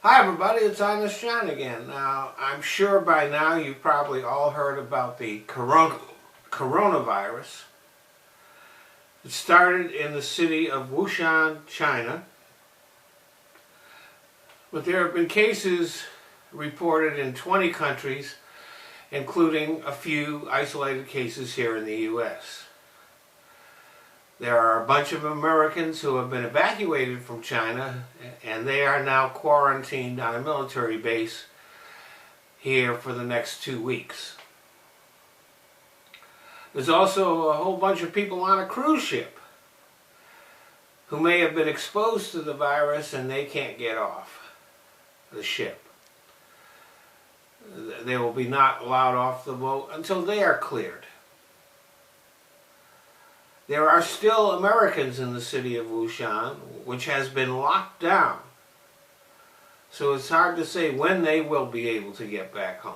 Hi everybody, it's Honest John again. Now, I'm sure by now you've probably all heard about the coronavirus. It started in the city of Wuhan, China. But there have been cases reported in 20 countries, including a few isolated cases here in the U.S. There are a bunch of Americans who have been evacuated from China, and they are now quarantined on a military base here for the next 2 weeks. There's also a whole bunch of people on a cruise ship who may have been exposed to the virus and they can't get off the ship. They will be not allowed off the boat until they are cleared. There are still Americans in the city of Wuhan, which has been locked down. So it's hard to say when they will be able to get back home.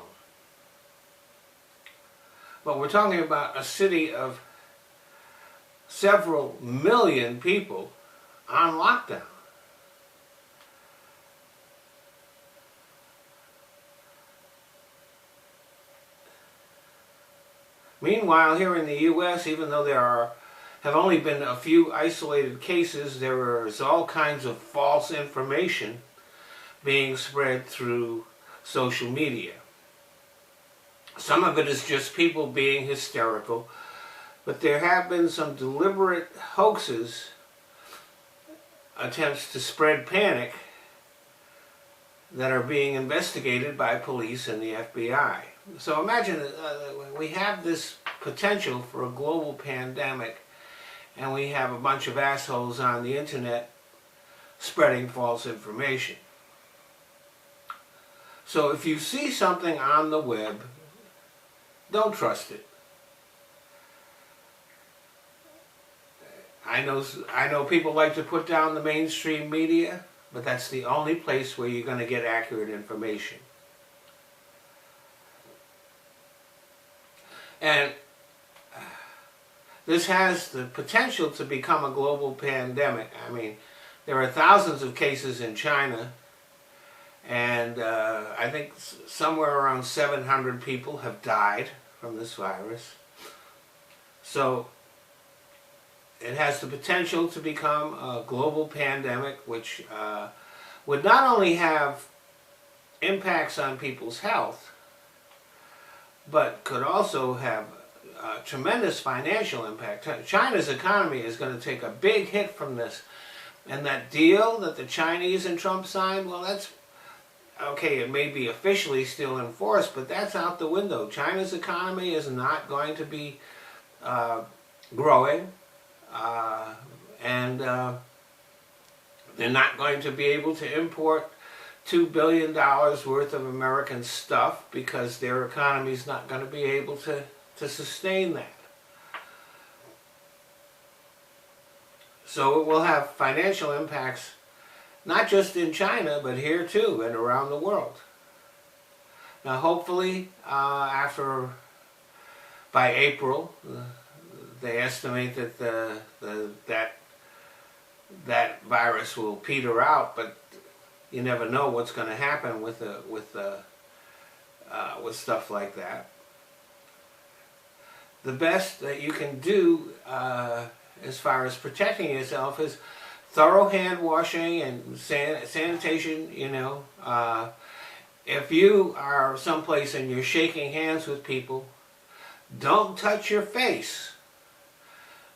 But we're talking about a city of several million people on lockdown. Meanwhile, here in the U.S., even though there have only been a few isolated cases, there is all kinds of false information being spread through social media. Some of it is just people being hysterical, but there have been some deliberate hoaxes, attempts to spread panic, that are being investigated by police and the FBI. So imagine we have this potential for a global pandemic, and we have a bunch of assholes on the internet spreading false information. So if you see something on the web, don't trust it. I know people like to put down the mainstream media, but that's the only place where you're going to get accurate information. And this has the potential to become a global pandemic. I mean, there are thousands of cases in China, and I think somewhere around 700 people have died from this virus. So it has the potential to become a global pandemic, which would not only have impacts on people's health, but could also have tremendous financial impact. China's economy is going to take a big hit from this. And that deal that the Chinese and Trump signed, well, that's, okay, it may be officially still in force, but that's out the window. China's economy is not going to be growing, and they're not going to be able to import $2 billion worth of American stuff because their economy is not going to be able to sustain that. So it will have financial impacts not just in China, but here too and around the world. Now hopefully by April, they estimate that that virus will peter out, but you never know what's going to happen with stuff like that. The best that you can do as far as protecting yourself is thorough hand washing and sanitation. You know, if you are someplace and you're shaking hands with people, don't touch your face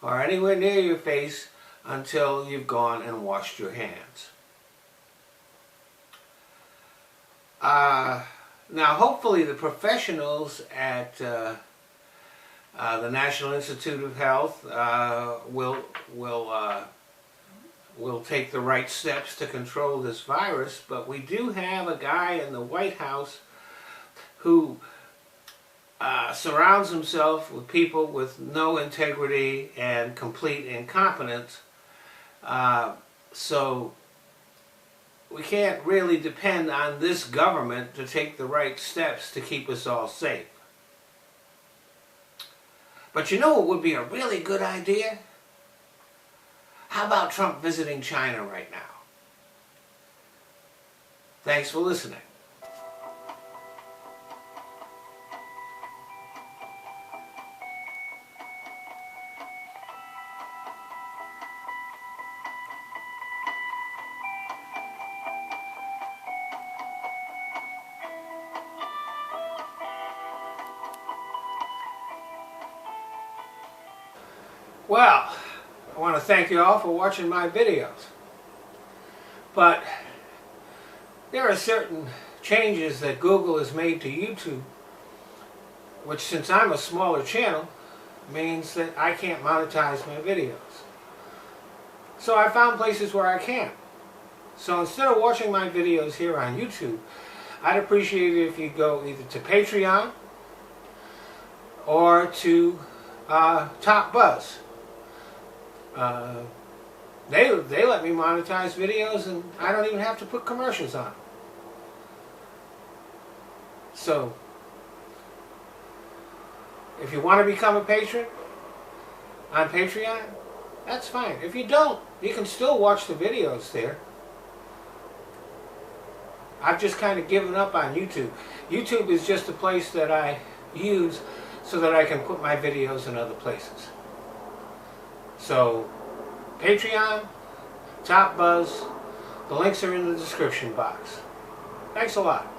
or anywhere near your face until you've gone and washed your hands. Now, hopefully, the professionals at the National Institute of Health will take the right steps to control this virus. But we do have a guy in the White House who surrounds himself with people with no integrity and complete incompetence. So we can't really depend on this government to take the right steps to keep us all safe. But you know what would be a really good idea? How about Trump visiting China right now? Thanks for listening. Well, I want to thank you all for watching my videos. But there are certain changes that Google has made to YouTube, which, since I'm a smaller channel, means that I can't monetize my videos. So I found places where I can. So instead of watching my videos here on YouTube, I'd appreciate it if you go either to Patreon or to Top Buzz. They let me monetize videos, and I don't even have to put commercials on them. So, if you want to become a patron on Patreon, that's fine. If you don't, you can still watch the videos there. I've just kind of given up on YouTube. YouTube is just a place that I use so that I can put my videos in other places. So, Patreon, Top Buzz, the links are in the description box. Thanks a lot.